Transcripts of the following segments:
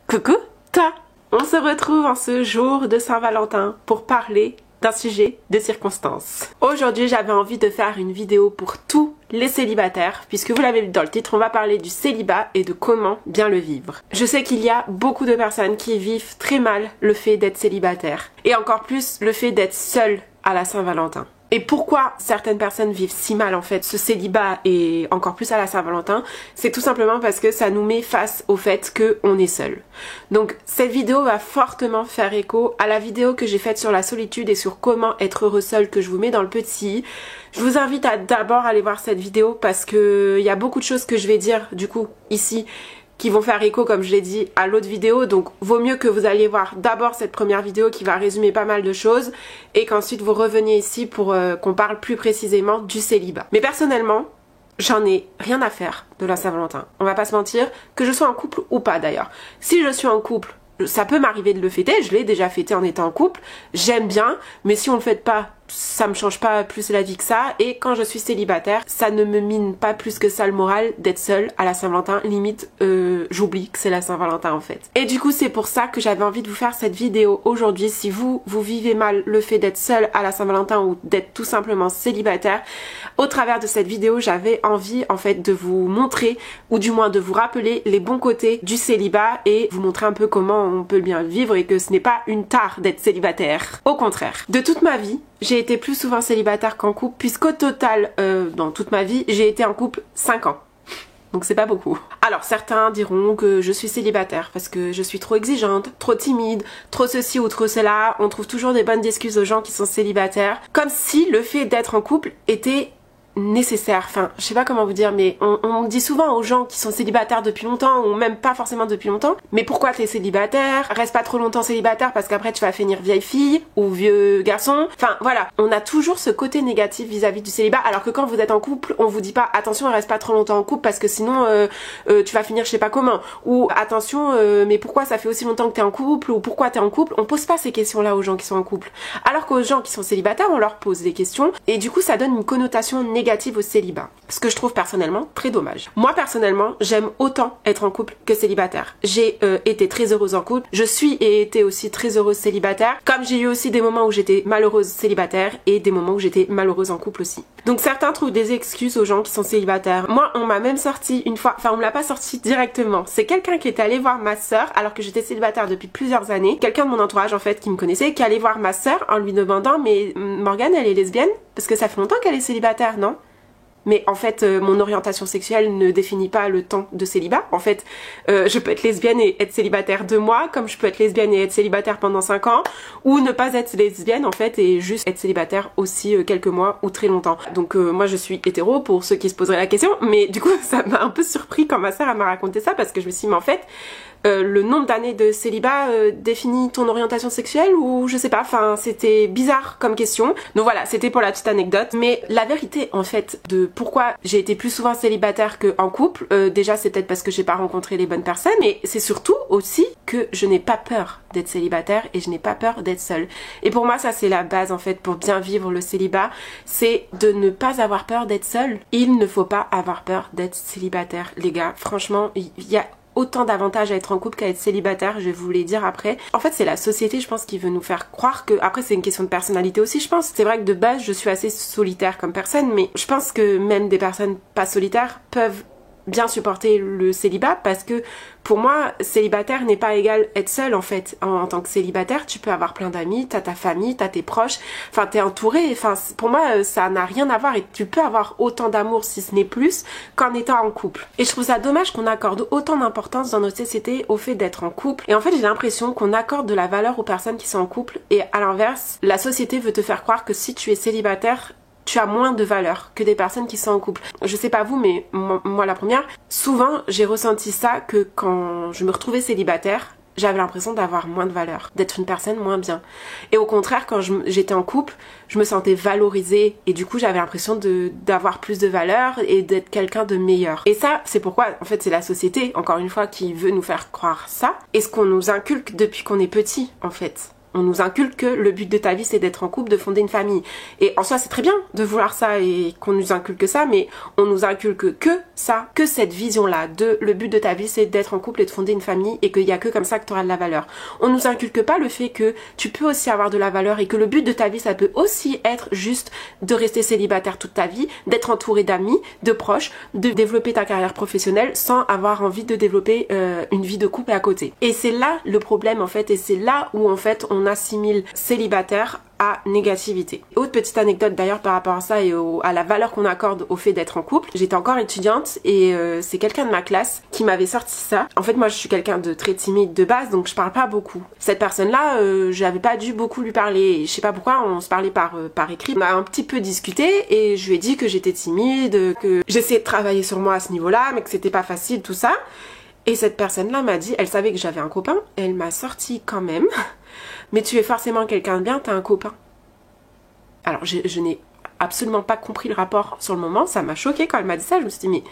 Coucou, toi! On se retrouve en ce jour de Saint-Valentin pour parler d'un sujet de circonstance. Aujourd'hui, j'avais envie de faire une vidéo pour tous les célibataires, puisque vous l'avez vu dans le titre, on va parler du célibat et de comment bien le vivre. Je sais qu'il y a beaucoup de personnes qui vivent très mal le fait d'être célibataire, et encore plus le fait d'être seul à la Saint-Valentin. Et pourquoi certaines personnes vivent si mal en fait ce célibat et encore plus à la Saint-Valentin, c'est tout simplement parce que ça nous met face au fait qu'on est seul. Donc cette vidéo va fortement faire écho à la vidéo que j'ai faite sur la solitude et sur comment être heureux seul que je vous mets dans le petit. Je vous invite à d'abord aller voir cette vidéo parce que il y a beaucoup de choses que je vais dire du coup ici qui vont faire écho, comme je l'ai dit, à l'autre vidéo. Donc vaut mieux que vous alliez voir d'abord cette première vidéo qui va résumer pas mal de choses et qu'ensuite vous reveniez ici pour qu'on parle plus précisément du célibat. Mais personnellement, j'en ai rien à faire de la Saint-Valentin. On va pas se mentir, que je sois en couple ou pas d'ailleurs. Si je suis en couple, ça peut m'arriver de le fêter, je l'ai déjà fêté en étant en couple, j'aime bien, mais si on le fête pas, ça me change pas plus la vie que ça, et quand je suis célibataire, ça ne me mine pas plus que ça le moral d'être seule à la Saint-Valentin, limite j'oublie que c'est la Saint-Valentin en fait. Et du coup c'est pour ça que j'avais envie de vous faire cette vidéo aujourd'hui. Si vous vivez mal le fait d'être seule à la Saint-Valentin ou d'être tout simplement célibataire, au travers de cette vidéo j'avais envie en fait de vous montrer, ou du moins de vous rappeler les bons côtés du célibat et vous montrer un peu comment on peut bien vivre et que ce n'est pas une tare d'être célibataire. Au contraire, de toute ma vie, j'ai été plus souvent célibataire qu'en couple, puisqu'au total, dans toute ma vie, j'ai été en couple 5 ans. Donc c'est pas beaucoup. Alors certains diront que je suis célibataire parce que je suis trop exigeante, trop timide, trop ceci ou trop cela. On trouve toujours des bonnes excuses aux gens qui sont célibataires. Comme si le fait d'être en couple était nécessaire. Enfin, je sais pas comment vous dire, mais on dit souvent aux gens qui sont célibataires depuis longtemps, ou même pas forcément depuis longtemps, mais pourquoi t'es célibataire? Reste pas trop longtemps célibataire parce qu'après tu vas finir vieille fille ou vieux garçon. Enfin voilà, on a toujours ce côté négatif vis-à-vis du célibat, alors que quand vous êtes en couple, on vous dit pas attention, reste pas trop longtemps en couple parce que sinon tu vas finir je sais pas comment, ou attention mais pourquoi ça fait aussi longtemps que t'es en couple, ou pourquoi t'es en couple. On pose pas ces questions là aux gens qui sont en couple, alors qu'aux gens qui sont célibataires on leur pose des questions et du coup ça donne une connotation négative au célibat, ce que je trouve personnellement très dommage. Moi personnellement, j'aime autant être en couple que célibataire. J'ai été très heureuse en couple, je suis et été aussi très heureuse célibataire, comme j'ai eu aussi des moments où j'étais malheureuse célibataire et des moments où j'étais malheureuse en couple aussi. Donc certains trouvent des excuses aux gens qui sont célibataires. Moi, on m'a même sorti une fois, enfin on me l'a pas sorti directement, c'est quelqu'un qui est allé voir ma sœur alors que j'étais célibataire depuis plusieurs années, quelqu'un de mon entourage en fait qui me connaissait, qui allait voir ma sœur en lui demandant mais Morgane elle est lesbienne? Parce que ça fait longtemps qu'elle est célibataire, non? Mais en fait, mon orientation sexuelle ne définit pas le temps de célibat. En fait, je peux être lesbienne et être célibataire 2 mois, comme je peux être lesbienne et être célibataire pendant 5 ans, ou ne pas être lesbienne en fait et juste être célibataire aussi quelques mois ou très longtemps. Donc moi je suis hétéro pour ceux qui se poseraient la question, mais du coup ça m'a un peu surpris quand ma sœur m'a raconté ça parce que je me suis dit mais en fait le nombre d'années de célibat définit ton orientation sexuelle ou je sais pas, enfin c'était bizarre comme question. Donc voilà, c'était pour la petite anecdote. Mais la vérité en fait de pourquoi j'ai été plus souvent célibataire qu'en couple, déjà c'est peut-être parce que j'ai pas rencontré les bonnes personnes, mais c'est surtout aussi que je n'ai pas peur d'être célibataire et je n'ai pas peur d'être seule. Et pour moi ça c'est la base en fait pour bien vivre le célibat, c'est de ne pas avoir peur d'être seule. Il ne faut pas avoir peur d'être célibataire les gars, franchement il y a autant d'avantages à être en couple qu'à être célibataire, je vais vous les dire après. En fait c'est la société je pense qui veut nous faire croire que, après c'est une question de personnalité aussi je pense, c'est vrai que de base je suis assez solitaire comme personne, mais je pense que même des personnes pas solitaires peuvent bien supporter le célibat parce que pour moi célibataire n'est pas égal être seul en fait. En tant que célibataire tu peux avoir plein d'amis, t'as ta famille, t'as tes proches, enfin t'es entouré, enfin pour moi ça n'a rien à voir et tu peux avoir autant d'amour si ce n'est plus qu'en étant en couple. Et je trouve ça dommage qu'on accorde autant d'importance dans notre société au fait d'être en couple, et en fait j'ai l'impression qu'on accorde de la valeur aux personnes qui sont en couple et à l'inverse la société veut te faire croire que si tu es célibataire tu as moins de valeur que des personnes qui sont en couple. Je sais pas vous, mais moi la première, souvent j'ai ressenti ça que quand je me retrouvais célibataire, j'avais l'impression d'avoir moins de valeur, d'être une personne moins bien. Et au contraire, quand j'étais en couple, je me sentais valorisée et du coup j'avais l'impression d'avoir plus de valeur et d'être quelqu'un de meilleur. Et ça, c'est pourquoi, en fait, c'est la société, encore une fois, qui veut nous faire croire ça, et ce qu'on nous inculque depuis qu'on est petit, en fait. On nous inculque que le but de ta vie c'est d'être en couple, de fonder une famille. Et en soi c'est très bien de vouloir ça et qu'on nous inculque ça, mais on nous inculque que ça, que cette vision-là de le but de ta vie c'est d'être en couple et de fonder une famille et qu'il y a que comme ça que tu auras de la valeur. On nous inculque pas le fait que tu peux aussi avoir de la valeur et que le but de ta vie ça peut aussi être juste de rester célibataire toute ta vie, d'être entouré d'amis, de proches, de développer ta carrière professionnelle sans avoir envie de développer une vie de couple à côté. Et c'est là le problème en fait, et c'est là où en fait on assimile célibataire à négativité. Autre petite anecdote d'ailleurs par rapport à ça et à la valeur qu'on accorde au fait d'être en couple. J'étais encore étudiante et c'est quelqu'un de ma classe qui m'avait sorti ça. En fait moi je suis quelqu'un de très timide de base, donc je parle pas beaucoup. Cette personne-là, j'avais pas dû beaucoup lui parler. Je sais pas pourquoi, on se parlait par écrit. On a un petit peu discuté et je lui ai dit que j'étais timide, que j'essayais de travailler sur moi à ce niveau-là, mais que c'était pas facile tout ça. Et cette personne-là m'a dit, elle savait que j'avais un copain, elle m'a sorti quand même. Mais tu es forcément quelqu'un de bien, t'as un copain. Alors je n'ai absolument pas compris le rapport sur le moment, ça m'a choquée quand elle m'a dit ça, je me suis dit mais...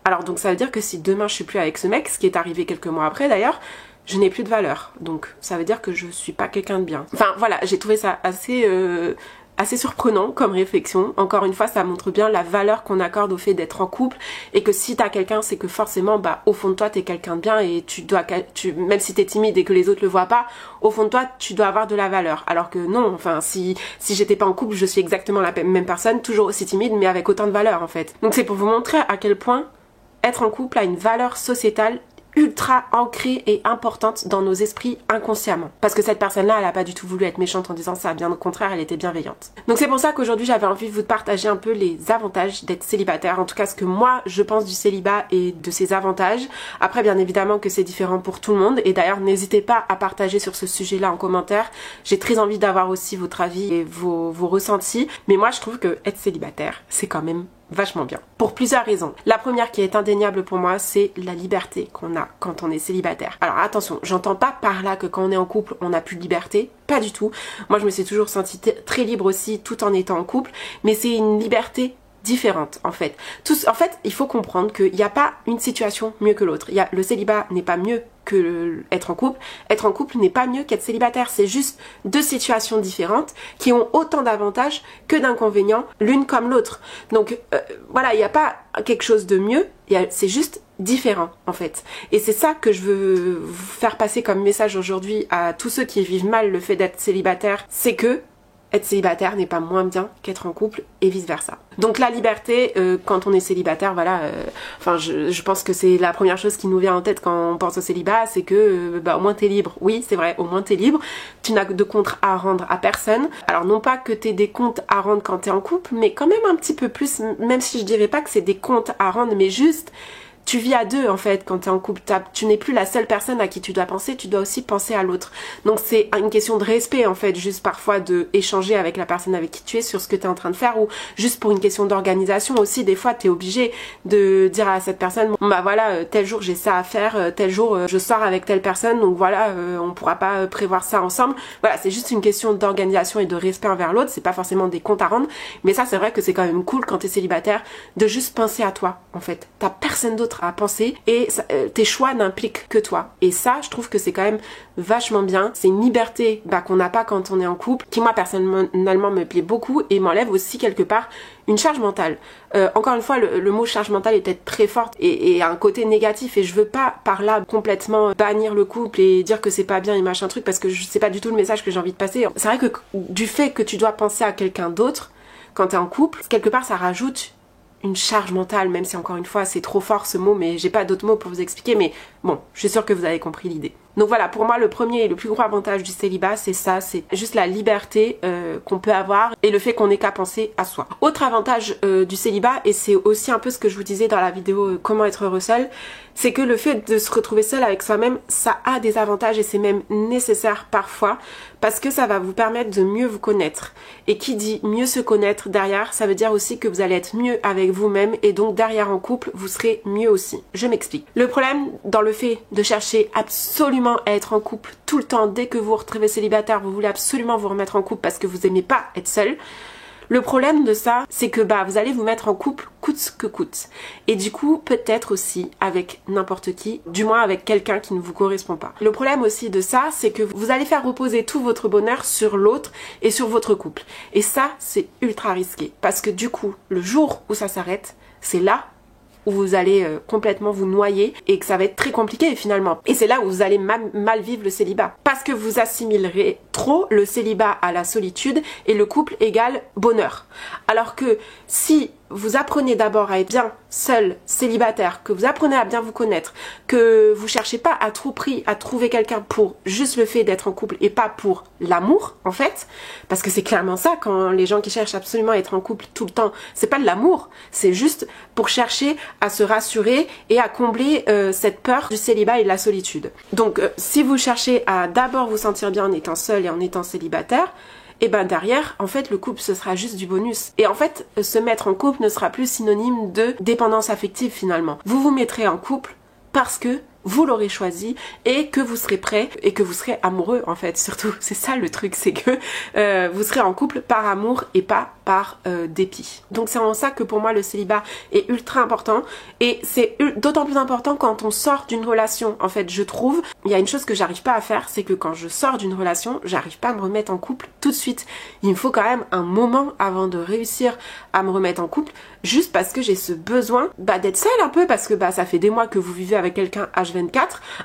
Alors donc ça veut dire que si demain je suis plus avec ce mec, ce qui est arrivé quelques mois après d'ailleurs, je n'ai plus de valeur. Donc ça veut dire que je suis pas quelqu'un de bien. Enfin voilà, j'ai trouvé ça assez surprenant comme réflexion. Encore une fois, ça montre bien la valeur qu'on accorde au fait d'être en couple et que si t'as quelqu'un, c'est que forcément, bah, au fond de toi, t'es quelqu'un de bien et même si t'es timide et que les autres le voient pas, au fond de toi, tu dois avoir de la valeur. Alors que non, enfin, si j'étais pas en couple, je suis exactement la même personne, toujours aussi timide, mais avec autant de valeur, en fait. Donc c'est pour vous montrer à quel point être en couple a une valeur sociétale ultra ancrée et importante dans nos esprits inconsciemment. Parce que cette personne-là, elle a pas du tout voulu être méchante en disant ça, bien au contraire, elle était bienveillante. Donc c'est pour ça qu'aujourd'hui, j'avais envie de vous partager un peu les avantages d'être célibataire, en tout cas ce que moi, je pense du célibat et de ses avantages. Après, bien évidemment que c'est différent pour tout le monde, et d'ailleurs, n'hésitez pas à partager sur ce sujet-là en commentaire. J'ai très envie d'avoir aussi votre avis et vos ressentis, mais moi, je trouve que être célibataire, c'est quand même vachement bien. Pour plusieurs raisons. La première qui est indéniable pour moi, c'est la liberté qu'on a quand on est célibataire. Alors attention, j'entends pas par là que quand on est en couple, on n'a plus de liberté. Pas du tout. Moi, je me suis toujours sentie très libre aussi tout en étant en couple, mais c'est une liberté différente en fait. En fait, il faut comprendre qu'il n'y a pas une situation mieux que l'autre. Le célibat n'est pas mieux que être en couple. Être en couple n'est pas mieux qu'être célibataire. C'est juste deux situations différentes qui ont autant d'avantages que d'inconvénients l'une comme l'autre. Donc voilà, il n'y a pas quelque chose de mieux, c'est juste différent en fait. Et c'est ça que je veux vous faire passer comme message aujourd'hui à tous ceux qui vivent mal le fait d'être célibataire, c'est que être célibataire n'est pas moins bien qu'être en couple et vice versa. Donc la liberté, quand on est célibataire, voilà, enfin je pense que c'est la première chose qui nous vient en tête quand on pense au célibat, c'est que au moins t'es libre. Oui, c'est vrai, au moins t'es libre. Tu n'as de comptes à rendre à personne. Alors non pas que t'aies des comptes à rendre quand t'es en couple, mais quand même un petit peu plus, même si je dirais pas que c'est des comptes à rendre, mais juste tu vis à deux en fait quand t'es en couple, tu n'es plus la seule personne à qui tu dois penser, tu dois aussi penser à l'autre. Donc c'est une question de respect en fait, juste parfois de échanger avec la personne avec qui tu es sur ce que tu es en train de faire, ou juste pour une question d'organisation aussi, des fois tu es obligé de dire à cette personne, bon bah voilà, tel jour j'ai ça à faire, tel jour je sors avec telle personne, donc voilà, on pourra pas prévoir ça ensemble. Voilà, c'est juste une question d'organisation et de respect envers l'autre, c'est pas forcément des comptes à rendre, mais ça c'est vrai que c'est quand même cool quand t'es célibataire de juste penser à toi en fait. T'as personne d'autre à penser et tes choix n'impliquent que toi. Et ça, je trouve que c'est quand même vachement bien. C'est une liberté qu'on n'a pas quand on est en couple, qui moi personnellement me plaît beaucoup et m'enlève aussi quelque part une charge mentale. Encore une fois, le mot charge mentale est peut-être très forte et a un côté négatif, et je veux pas par là complètement bannir le couple et dire que c'est pas bien et machin truc, parce que c'est pas du tout le message que j'ai envie de passer. C'est vrai que du fait que tu dois penser à quelqu'un d'autre quand t'es en couple, quelque part ça rajoute une charge mentale, même si encore une fois c'est trop fort ce mot, mais j'ai pas d'autres mots pour vous expliquer, mais bon, je suis sûre que vous avez compris l'idée. Donc voilà, pour moi le premier et le plus gros avantage du célibat, c'est ça, c'est juste la liberté qu'on peut avoir et le fait qu'on n'ait qu'à penser à soi. Autre avantage du célibat, et c'est aussi un peu ce que je vous disais dans la vidéo comment être heureux seul, c'est que le fait de se retrouver seul avec soi-même, ça a des avantages et c'est même nécessaire parfois, parce que ça va vous permettre de mieux vous connaître. Et qui dit mieux se connaître derrière, ça veut dire aussi que vous allez être mieux avec vous-même, et donc derrière en couple, vous serez mieux aussi. Je m'explique. Le problème dans le fait de chercher absolument à être en couple tout le temps, dès que vous vous retrouvez célibataire, vous voulez absolument vous remettre en couple parce que vous aimez pas être seul. Le problème de ça, c'est que vous allez vous mettre en couple coûte ce que coûte. Et du coup, peut-être aussi avec n'importe qui, du moins avec quelqu'un qui ne vous correspond pas. Le problème aussi de ça, c'est que vous allez faire reposer tout votre bonheur sur l'autre et sur votre couple. Et ça, c'est ultra risqué. Parce que du coup, le jour où ça s'arrête, c'est là où vous allez complètement vous noyer et que ça va être très compliqué finalement. Et c'est là où vous allez mal vivre le célibat. Parce que vous assimilerez trop le célibat à la solitude et le couple égale bonheur. Alors que si vous apprenez d'abord à être bien seul, célibataire, que vous apprenez à bien vous connaître, que vous cherchez pas à tout prix à trouver quelqu'un pour juste le fait d'être en couple et pas pour l'amour en fait, parce que c'est clairement ça quand les gens qui cherchent absolument à être en couple tout le temps, c'est pas de l'amour, c'est juste pour chercher à se rassurer et à combler cette peur du célibat et de la solitude. Donc si vous cherchez à d'abord vous sentir bien en étant seul et en étant célibataire, et derrière, en fait, le couple, ce sera juste du bonus. Et en fait, se mettre en couple ne sera plus synonyme de dépendance affective finalement. Vous vous mettrez en couple parce que vous l'aurez choisi et que vous serez prêt et que vous serez amoureux en fait. Surtout, c'est ça le truc, c'est que vous serez en couple par amour et pas par dépit. Donc c'est en ça que pour moi le célibat est ultra important et c'est d'autant plus important quand on sort d'une relation. En fait, je trouve, il y a une chose que j'arrive pas à faire, c'est que quand je sors d'une relation, j'arrive pas à me remettre en couple tout de suite. Il me faut quand même un moment avant de réussir à me remettre en couple, juste parce que j'ai ce besoin d'être seule un peu, parce que ça fait des mois que vous vivez avec quelqu'un H24,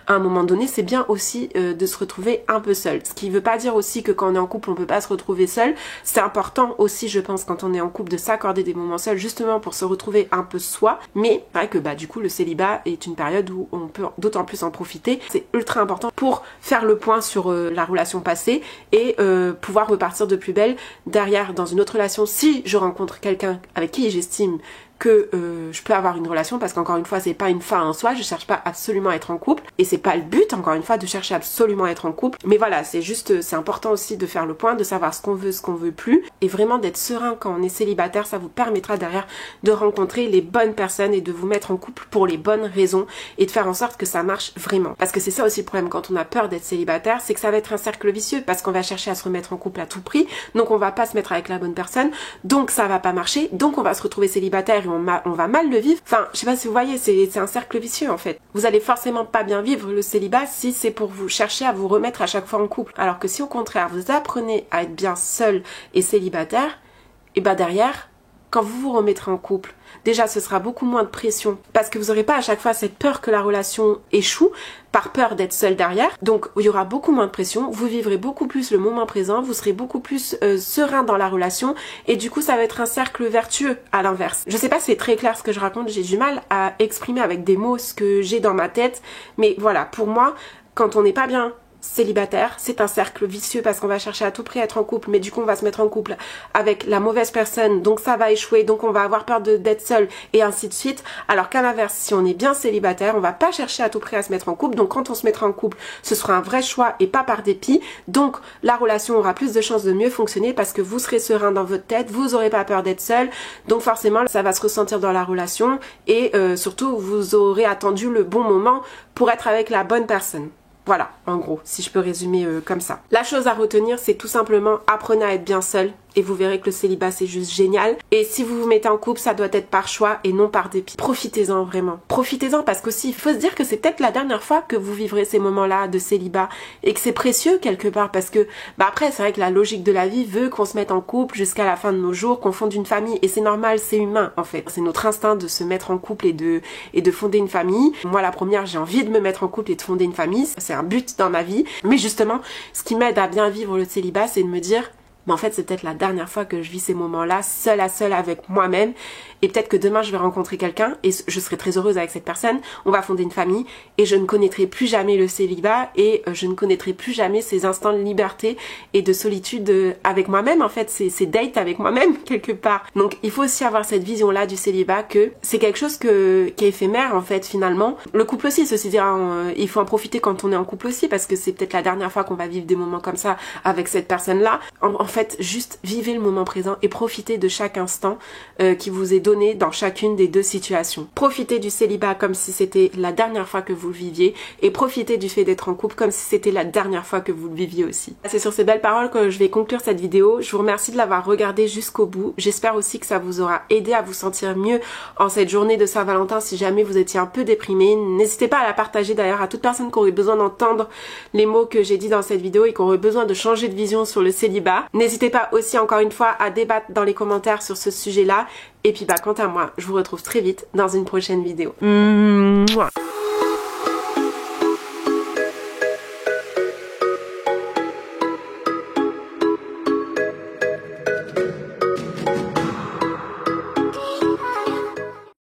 à un moment donné c'est bien aussi de se retrouver un peu seul. Ce qui veut pas dire aussi que quand on est en couple on peut pas se retrouver seul. C'est important aussi je pense quand on est en couple de s'accorder des moments seuls justement pour se retrouver un peu soi, mais c'est vrai que du coup le célibat est une période où on peut d'autant plus en profiter. C'est ultra important pour faire le point sur la relation passée et pouvoir repartir de plus belle derrière dans une autre relation si je rencontre quelqu'un avec qui j'estime que je peux avoir une relation, parce qu'encore une fois c'est pas une fin en soi, je cherche pas absolument à être en couple et c'est pas le but encore une fois de chercher absolument à être en couple, mais voilà, c'est juste, c'est important aussi de faire le point, de savoir ce qu'on veut plus et vraiment d'être serein quand on est célibataire. Ça vous permettra derrière de rencontrer les bonnes personnes et de vous mettre en couple pour les bonnes raisons et de faire en sorte que ça marche vraiment, parce que c'est ça aussi le problème quand on a peur d'être célibataire, c'est que ça va être un cercle vicieux parce qu'on va chercher à se remettre en couple à tout prix, donc on va pas se mettre avec la bonne personne, donc ça va pas marcher, donc on va se retrouver célibataire et on va mal le vivre. Enfin, je sais pas si vous voyez, c'est un cercle vicieux en fait. Vous allez forcément pas bien vivre le célibat si c'est pour vous chercher à vous remettre à chaque fois en couple. Alors que si au contraire vous apprenez à être bien seul et célibataire, et derrière, quand vous vous remettrez en couple, déjà ce sera beaucoup moins de pression parce que vous n'aurez pas à chaque fois cette peur que la relation échoue par peur d'être seul derrière. Donc il y aura beaucoup moins de pression, vous vivrez beaucoup plus le moment présent, vous serez beaucoup plus serein dans la relation et du coup ça va être un cercle vertueux à l'inverse. Je sais pas si c'est très clair ce que je raconte, j'ai du mal à exprimer avec des mots ce que j'ai dans ma tête, mais voilà, pour moi, quand on n'est pas bien célibataire, c'est un cercle vicieux parce qu'on va chercher à tout prix à être en couple, mais du coup on va se mettre en couple avec la mauvaise personne, donc ça va échouer, donc on va avoir peur d'être seul et ainsi de suite. Alors qu'à l'inverse, si on est bien célibataire, on va pas chercher à tout prix à se mettre en couple, donc quand on se mettra en couple, ce sera un vrai choix et pas par dépit, donc la relation aura plus de chances de mieux fonctionner parce que vous serez serein dans votre tête, vous aurez pas peur d'être seul, donc forcément ça va se ressentir dans la relation et surtout vous aurez attendu le bon moment pour être avec la bonne personne. Voilà, en gros, si je peux résumer comme ça. La chose à retenir, c'est tout simplement apprenez à être bien seul et vous verrez que le célibat c'est juste génial. Et si vous vous mettez en couple, ça doit être par choix et non par dépit. Profitez-en vraiment. Profitez-en parce qu'aussi, il faut se dire que c'est peut-être la dernière fois que vous vivrez ces moments-là de célibat et que c'est précieux quelque part parce que après c'est vrai que la logique de la vie veut qu'on se mette en couple jusqu'à la fin de nos jours, qu'on fonde une famille et c'est normal, c'est humain en fait. C'est notre instinct de se mettre en couple et de fonder une famille. Moi la première, j'ai envie de me mettre en couple et de fonder une famille, c'est un but dans ma vie. Mais justement, ce qui m'aide à bien vivre le célibat, c'est de me dire mais en fait c'est peut-être la dernière fois que je vis ces moments-là seule à seule avec moi-même et peut-être que demain je vais rencontrer quelqu'un et je serai très heureuse avec cette personne, on va fonder une famille et je ne connaîtrai plus jamais le célibat et je ne connaîtrai plus jamais ces instants de liberté et de solitude avec moi-même, en fait ces dates avec moi-même quelque part. Donc il faut aussi avoir cette vision-là du célibat que c'est quelque chose qui est éphémère en fait finalement. Le couple aussi, ceci dire, il faut en profiter quand on est en couple aussi parce que c'est peut-être la dernière fois qu'on va vivre des moments comme ça avec cette personne-là. En fait fait juste vivez le moment présent et profitez de chaque instant qui vous est donné dans chacune des deux situations. Profitez du célibat comme si c'était la dernière fois que vous le viviez et profitez du fait d'être en couple comme si c'était la dernière fois que vous le viviez aussi. C'est sur ces belles paroles que je vais conclure cette vidéo. Je vous remercie de l'avoir regardée jusqu'au bout. J'espère aussi que ça vous aura aidé à vous sentir mieux en cette journée de Saint-Valentin si jamais vous étiez un peu déprimé. N'hésitez pas à la partager d'ailleurs à toute personne qui aurait besoin d'entendre les mots que j'ai dit dans cette vidéo et qui aurait besoin de changer de vision sur le célibat. N'hésitez pas aussi encore une fois à débattre dans les commentaires sur ce sujet-là. Et puis quant à moi, je vous retrouve très vite dans une prochaine vidéo. Mouah.